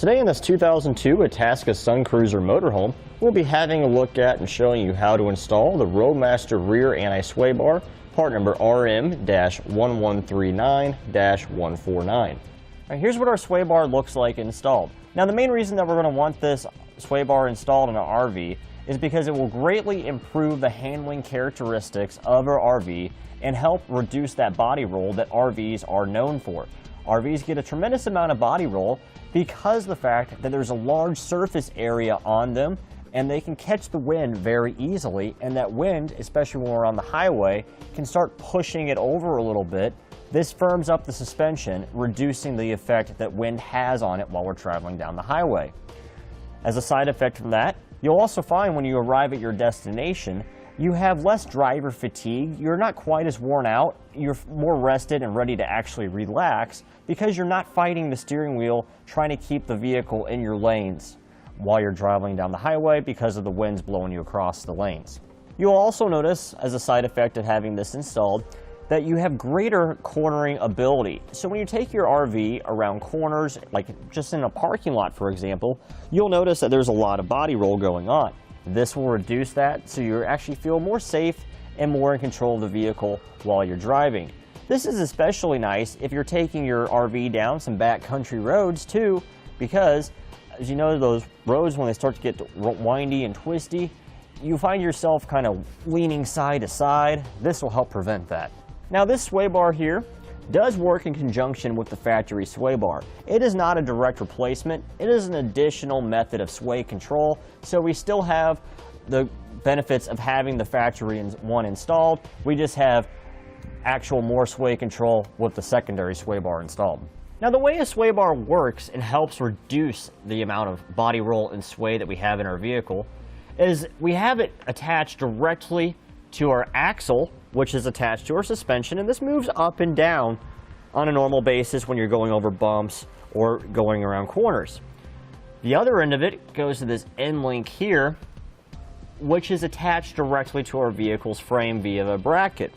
Today in this 2002 Itasca Suncruiser Motorhome, we'll be having a look at and showing you how to install the Roadmaster rear anti-sway bar, part number RM-1139-149. Here's what our sway bar looks like installed. Now the main reason that we're going to want this sway bar installed in an RV is because it will greatly improve the handling characteristics of our RV and help reduce that body roll that RVs are known for. RVs get a tremendous amount of body roll because of the fact that there's a large surface area on them and they can catch the wind very easily, and that wind, especially when we're on the highway, can start pushing it over a little bit. This firms up the suspension, reducing the effect that wind has on it while we're traveling down the highway. As a side effect from that, you'll also find when you arrive at your destination, you have less driver fatigue, you're not quite as worn out, you're more rested and ready to actually relax because you're not fighting the steering wheel trying to keep the vehicle in your lanes while you're traveling down the highway because of the winds blowing you across the lanes. You'll also notice, as a side effect of having this installed, that you have greater cornering ability. So when you take your RV around corners, like just in a parking lot for example, you'll notice that there's a lot of body roll going on. This will reduce that so you actually feel more safe and more in control of the vehicle while you're driving. This is especially nice if you're taking your RV down some backcountry roads too, because as you know, those roads, when they start to get windy and twisty, you find yourself kind of leaning side to side. This will help prevent that. Now this sway bar here does work in conjunction with the factory sway bar. It is not a direct replacement. It is an additional method of sway control, so we still have the benefits of having the factory one installed. We just have actual more sway control with the secondary sway bar installed. Now the way a sway bar works and helps reduce the amount of body roll and sway that we have in our vehicle is we have it attached directly to our axle, which is attached to our suspension, and this moves up and down on a normal basis when you're going over bumps or going around corners. The other end of it goes to this end link here, which is attached directly to our vehicle's frame via a bracket.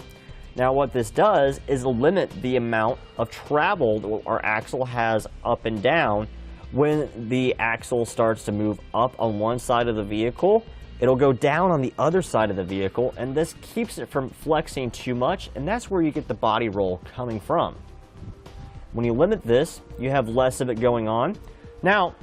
Now what this does is limit the amount of travel that our axle has up and down. When the axle starts to move up on one side of the vehicle, it'll go down on the other side of the vehicle, and this keeps it from flexing too much, and that's where you get the body roll coming from. When you limit this, you have less of it going on. Now,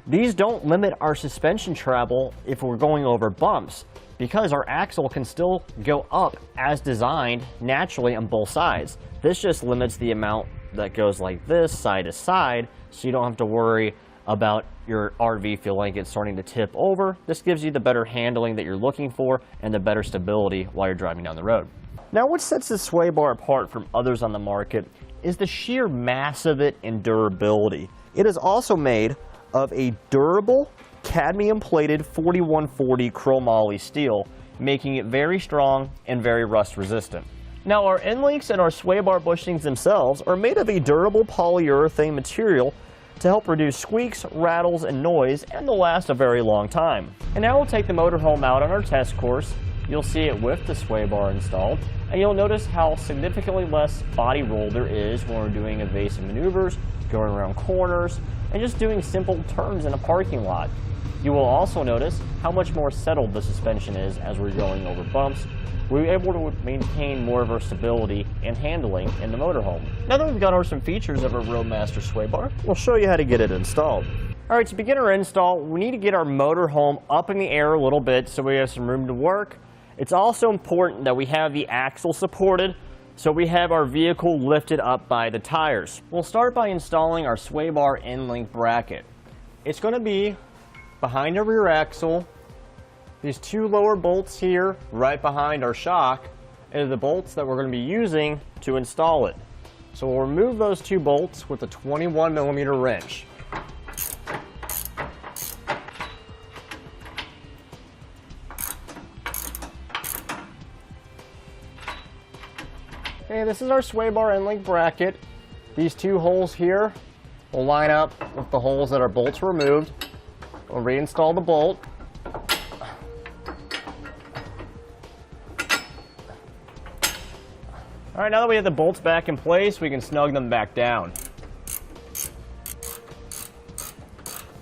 these don't limit our suspension travel if we're going over bumps, because our axle can still go up as designed naturally on both sides. This just limits the amount that goes like this, side to side, so you don't have to worry about your RV feel like it's starting to tip over. This gives you the better handling that you're looking for and the better stability while you're driving down the road. Now what sets this sway bar apart from others on the market is the sheer mass of it and durability. It is also made of a durable cadmium plated 4140 chromoly steel, making it very strong and very rust resistant. Now our end links and our sway bar bushings themselves are made of a durable polyurethane material to help reduce squeaks, rattles, and noise, and they'll last a very long time. And now we'll take the motorhome out on our test course. You'll see it with the sway bar installed, and you'll notice how significantly less body roll there is when we're doing evasive maneuvers, going around corners, and just doing simple turns in a parking lot. You will also notice how much more settled the suspension is as we're going over bumps. We're able to maintain more of our stability and handling in the motorhome. Now that we've gone over some features of our Roadmaster sway bar, we'll show you how to get it installed. All right, to begin our install, we need to get our motorhome up in the air a little bit so we have some room to work. It's also important that we have the axle supported, so we have our vehicle lifted up by the tires. We'll start by installing our sway bar end link bracket. It's going to be behind our rear axle. These two lower bolts here, right behind our shock, are the bolts that we're going to be using to install it. So we'll remove those two bolts with a 21mm wrench. Okay, this is our sway bar end link bracket. These two holes here will line up with the holes that our bolts were removed. We'll reinstall the bolt. All right, now that we have the bolts back in place, we can snug them back down.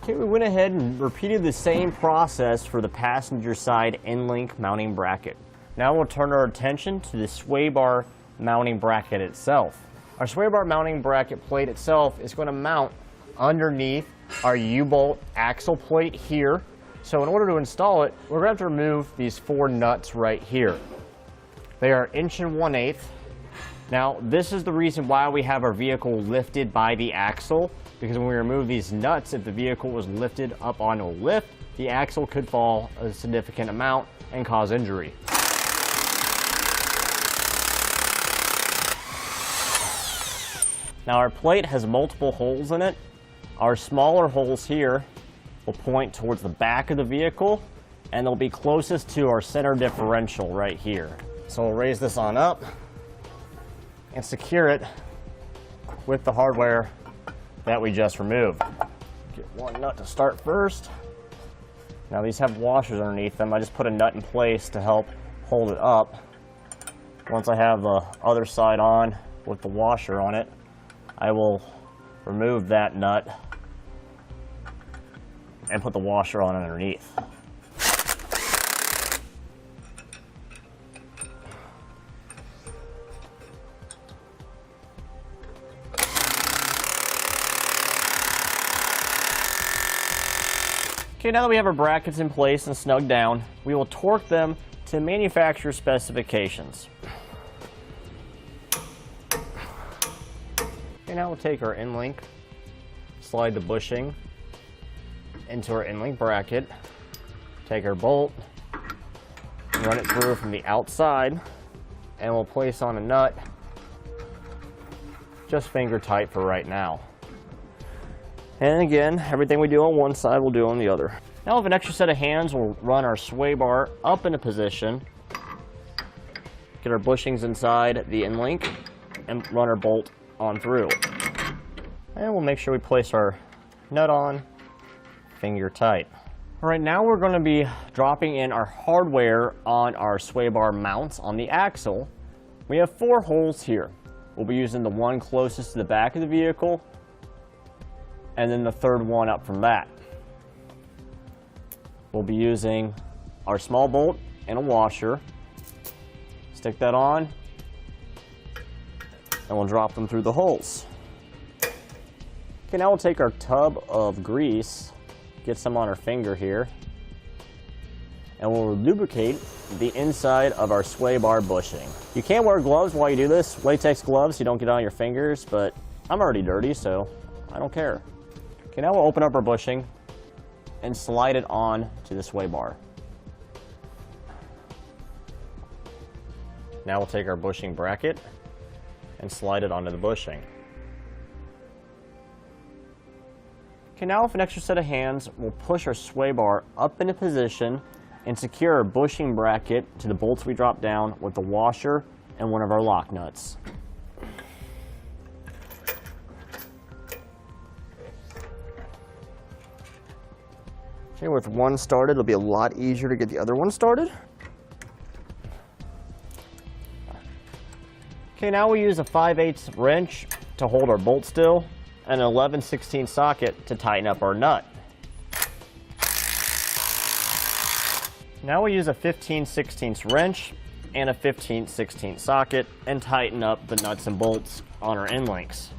Okay, we went ahead and repeated the same process for the passenger side end link mounting bracket. Now we'll turn our attention to the sway bar mounting bracket itself. Our sway bar mounting bracket plate itself is going to mount underneath our U-bolt axle plate here. So in order to install it, we're going to have to remove these 4 nuts right here. They are 1 1/8". Now this is the reason why we have our vehicle lifted by the axle, because when we remove these nuts, if the vehicle was lifted up onto a lift, the axle could fall a significant amount and cause injury. Now our plate has multiple holes in it. Our smaller holes here will point towards the back of the vehicle, and they'll be closest to our center differential right here. So we'll raise this on up and secure it with the hardware that we just removed. Get one nut to start first. Now these have washers underneath them. I just put a nut in place to help hold it up. Once I have the other side on with the washer on it, I will remove that nut and put the washer on underneath. Okay, now that we have our brackets in place and snugged down, we will torque them to manufacturer specifications. Okay, now we'll take our end link, slide the bushing into our end link bracket, take our bolt, run it through from the outside, and we'll place on a nut, just finger tight for right now. And again, everything we do on one side, we'll do on the other. Now with an extra set of hands, we'll run our sway bar up into position, get our bushings inside the end link, and run our bolt on through. And we'll make sure we place our nut on, finger tight. All right, now we're going to be dropping in our hardware on our sway bar mounts on the axle. We have 4 holes here. We'll be using the one closest to the back of the vehicle, and then the third one up from that. We'll be using our small bolt and a washer. Stick that on, and we'll drop them through the holes. Okay, now we'll take our tub of grease, get some on our finger here, and we'll lubricate the inside of our sway bar bushing. You can't wear gloves while you do this, latex gloves, so you don't get it on your fingers, but I'm already dirty, so I don't care. Okay, now we'll open up our bushing and slide it on to the sway bar. Now we'll take our bushing bracket and slide it onto the bushing. Okay, now with an extra set of hands, we'll push our sway bar up into position and secure our bushing bracket to the bolts we dropped down with the washer and one of our lock nuts. Okay, with one started, it'll be a lot easier to get the other one started. Okay, now we use a 5/8 wrench to hold our bolt still and an 11/16 socket to tighten up our nut. Now we use a 15/16 wrench and a 15/16 socket and tighten up the nuts and bolts on our end links.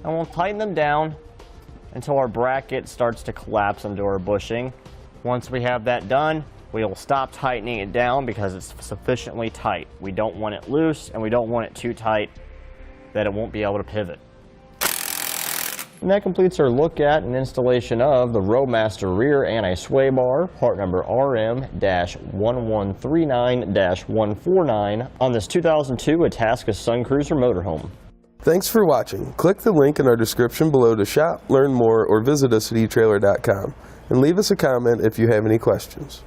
And we'll tighten them down until our bracket starts to collapse into our bushing. Once we have that done, we'll stop tightening it down because it's sufficiently tight. We don't want it loose and we don't want it too tight that it won't be able to pivot. And that completes our look at and installation of the Roadmaster rear anti-sway bar, part number RM-1139-149 on this 2002 Itasca Suncruiser Motorhome. Thanks for watching. Click the link in our description below to shop, learn more, or visit us at etrailer.com. And leave us a comment if you have any questions.